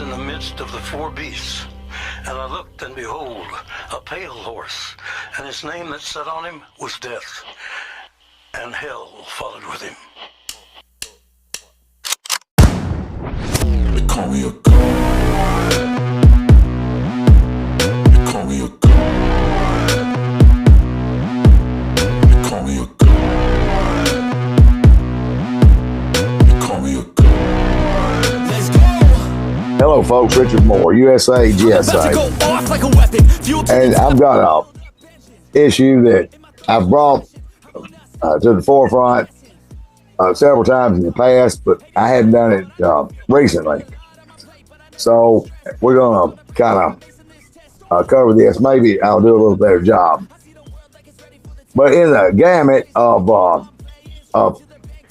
in the midst of the four beasts, and I looked, and behold, a pale horse, and his name that sat on him was Death, and hell followed with him. They call me a god. They call me a god. They call me a god. They call me a god. Let's go. Hello, folks. Richard Moore, USAGSA, and I've got a issue that I've brought to the forefront several times in the past, but I hadn't done it recently. So we're going to kind of cover this. Maybe I'll do a little better job. But in the gamut of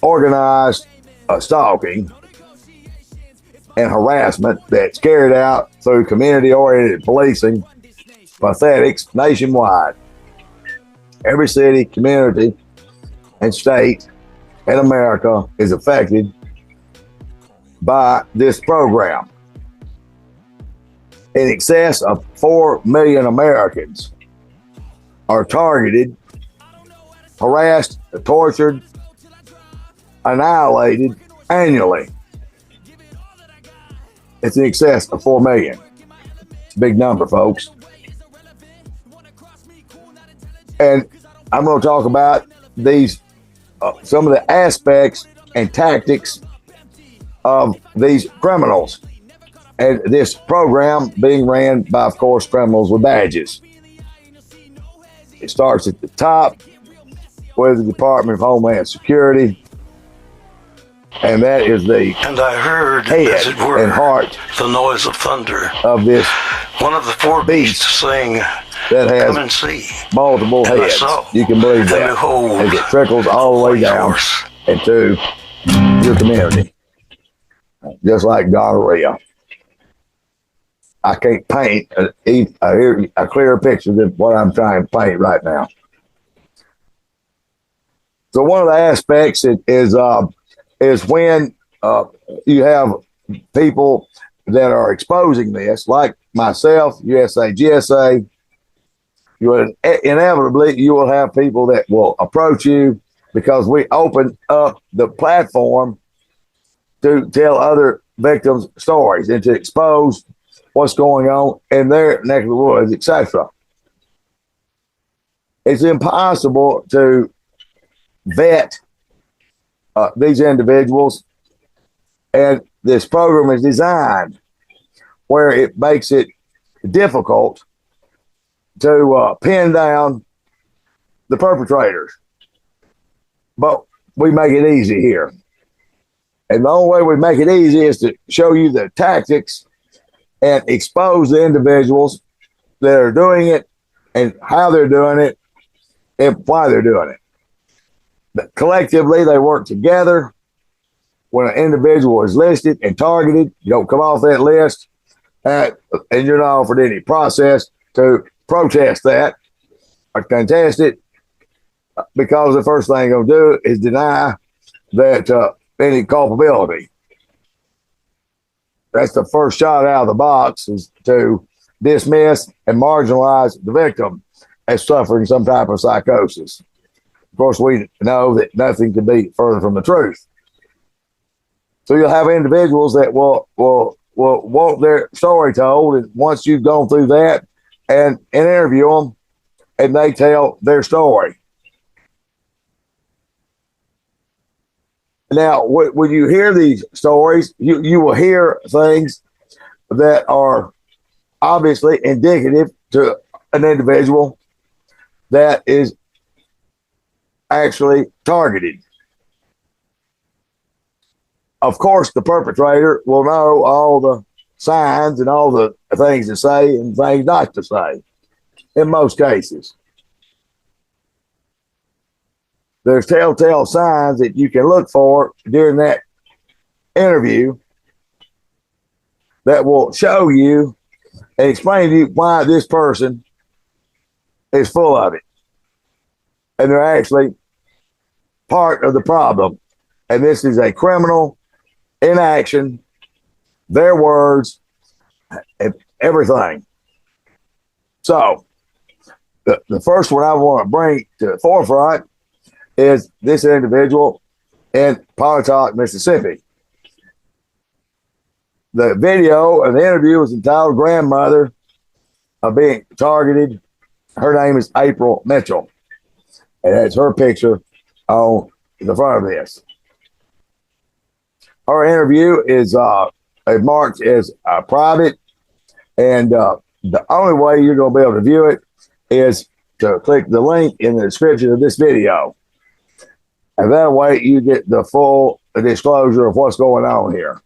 organized stalking and harassment that's carried out through community-oriented policing, pathetics nationwide, every city, community, and state in America is affected by this program. In excess of 4 million Americans are targeted, harassed, tortured, annihilated annually. It's in excess of 4 million. It's a big number, folks. And I'm going to talk about these, some of the aspects and tactics of these criminals, and this program being ran by, of course, criminals with badges. It starts at the top with the Department of Homeland Security, and that is the And I heard, head as it were, and heart the noise of thunder. of this One of the four beasts saying, that "Come has and see." multiple And I heads. saw, You can believe and that, behold, as it trickles all the way white down horse. into your community, just like gonorrhea. I can't paint a clearer picture than what I'm trying to paint right now. So one of the aspects is when you have people that are exposing this, like myself, USAGSA. Inevitably, you will have people that will approach you because we open up the platform to tell other victims' stories and to expose what's going on in their neck of the woods, etc. It's impossible to vet these individuals, and this program is designed where it makes it difficult to pin down the perpetrators. But we make it easy here. And the only way we make it easy is to show you the tactics and expose the individuals that are doing it and how they're doing it and why they're doing it. But collectively, they work together. When an individual is listed and targeted, you don't come off that list, and you're not offered any process to protest that or contest it, because the first thing you're going to do is deny that any culpability. That's the first shot out of the box, is to dismiss and marginalize the victim as suffering some type of psychosis. Of course, we know that nothing could be further from the truth. So you'll have individuals that will want their story told, and once you've gone through that and interview them, and they tell their story. Now, when you hear these stories, you will hear things that are obviously indicative to an individual that is actually targeted. Of course, the perpetrator will know all the signs and all the things to say and things not to say, in most cases. There's telltale signs that you can look for during that interview that will show you and explain to you why this person is full of it. And they're actually part of the problem. And this is a criminal in action, their words, everything. So the first one I want to bring to the forefront is this individual in Pontotoc, Mississippi. The video of the interview was entitled Grandmother of Being Targeted. Her name is April Mitchell. And that's her picture on the front of this. Her interview is marked as private, and the only way you're going to be able to view it is to click the link in the description of this video. And that way you get the full disclosure of what's going on here.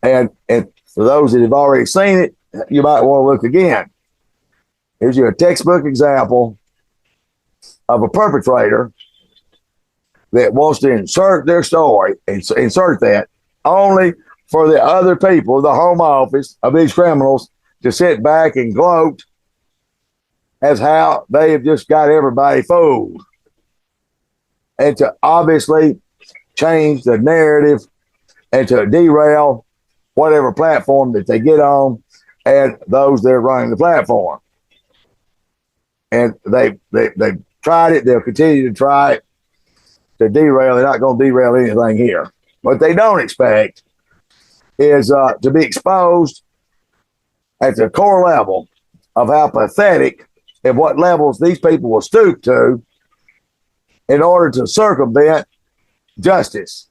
And for those that have already seen it, you might want to look again. Here's your textbook example of a perpetrator that wants to insert their story and insert that only for the other people, the home office of these criminals, to sit back and gloat as how they have just got everybody fooled, and to obviously change the narrative and to derail whatever platform that they get on and those that are running the platform. And they tried it. They'll continue to try it to derail. They're not going to derail anything here. What they don't expect is to be exposed at the core level of how pathetic and what levels these people will stoop to in order to circumvent justice.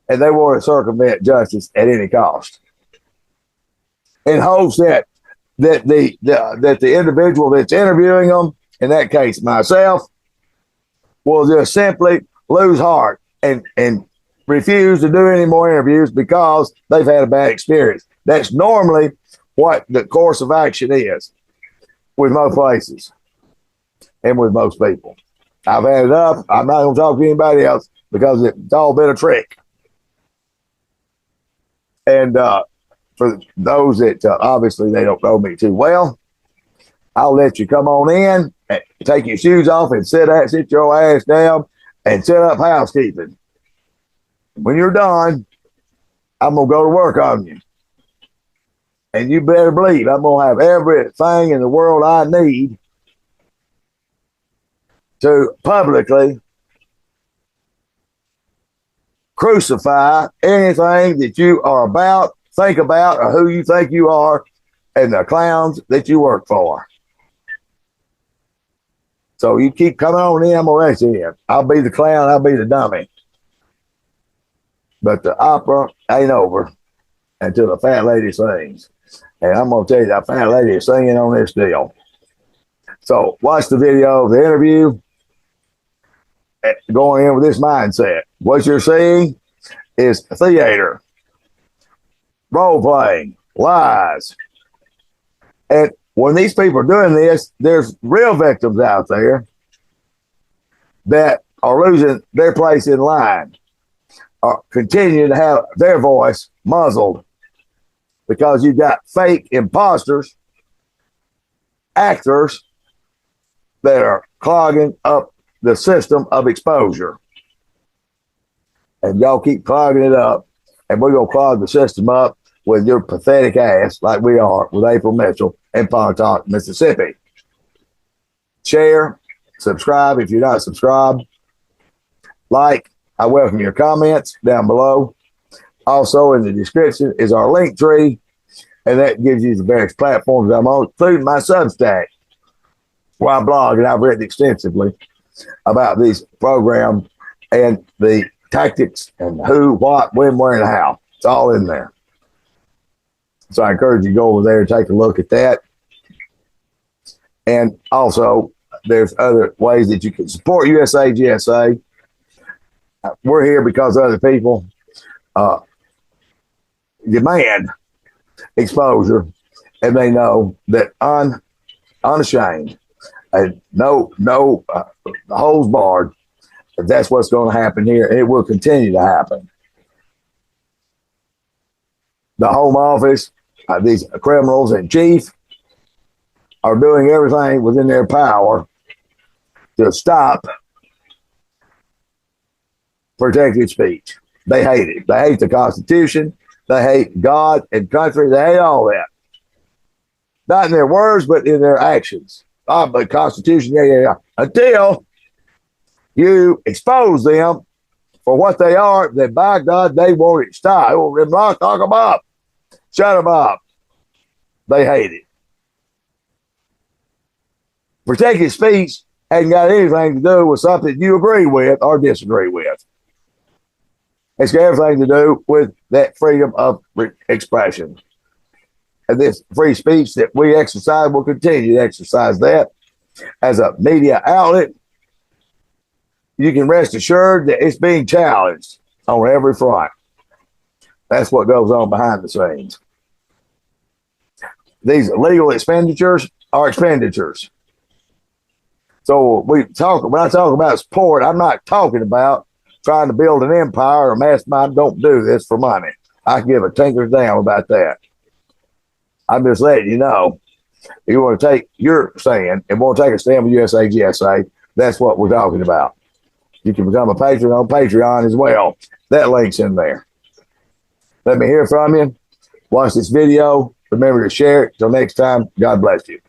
And they want to circumvent justice at any cost, in hopes that the individual that's interviewing them, in that case myself, will just simply lose heart and refuse to do any more interviews because they've had a bad experience. That's normally what the course of action is with most places and with most people. I've had enough. I'm not going to talk to anybody else because it's all been a trick. And for those that obviously they don't know me too well, I'll let you come on in and take your shoes off and sit your ass down and set up housekeeping. When you're done, I'm going to go to work on you. And you better believe I'm going to have everything in the world I need to publicly crucify anything that you are about, think about, or who you think you are, and the clowns that you work for. So you keep coming on in, I'm going to let you in. I'll be the clown, I'll be the dummy. But the opera ain't over until the fat lady sings. And I'm going to tell you, that fat lady is singing on this deal. So watch the video of the interview, going in with this mindset. What you're seeing is theater, role-playing, lies. And when these people are doing this, there's real victims out there that are losing their place in line, are continuing to have their voice muzzled because you've got fake imposters, actors that are clogging up the system of exposure. And y'all keep clogging it up, and we're going to clog the system up with your pathetic ass like we are with April Mitchell in Pontotoc, Mississippi. Share, subscribe if you're not subscribed. Like, I welcome your comments down below. Also in the description is our link tree, and that gives you the various platforms I'm on, including my Substack, where I blog, and I've written extensively about these programs and the tactics and who, what, when, where, and how. It's all in there. So I encourage you to go over there and take a look at that. And also, there's other ways that you can support USAGSA. We're here because other people demand exposure, and they know that unashamed and no holds barred, that's what's going to happen here, and it will continue to happen. The home office, these criminals in chief, are doing everything within their power to stop protected speech. They hate it. They hate the Constitution. They hate God and country. They hate all that. Not in their words, but in their actions. But Constitution, yeah. Until you expose them for what they are, then by God, they want it to stop. They want them to talk them up. Shut them up. They hate it. Protected speech hasn't got anything to do with something you agree with or disagree with. It's got everything to do with that freedom of expression. And this free speech that we exercise will continue to exercise that as a media outlet. You can rest assured that it's being challenged on every front. That's what goes on behind the scenes. These legal expenditures are expenditures. So when I talk about support, I'm not talking about trying to build an empire or mastermind. Don't do this for money. I can give a tinker's damn about that. I'm just letting you know, if you want to take your stand and want to take a stand with USAGSA, that's what we're talking about. You can become a patron on Patreon as well. That link's in there. Let me hear from you. Watch this video. Remember to share it. Till next time, God bless you.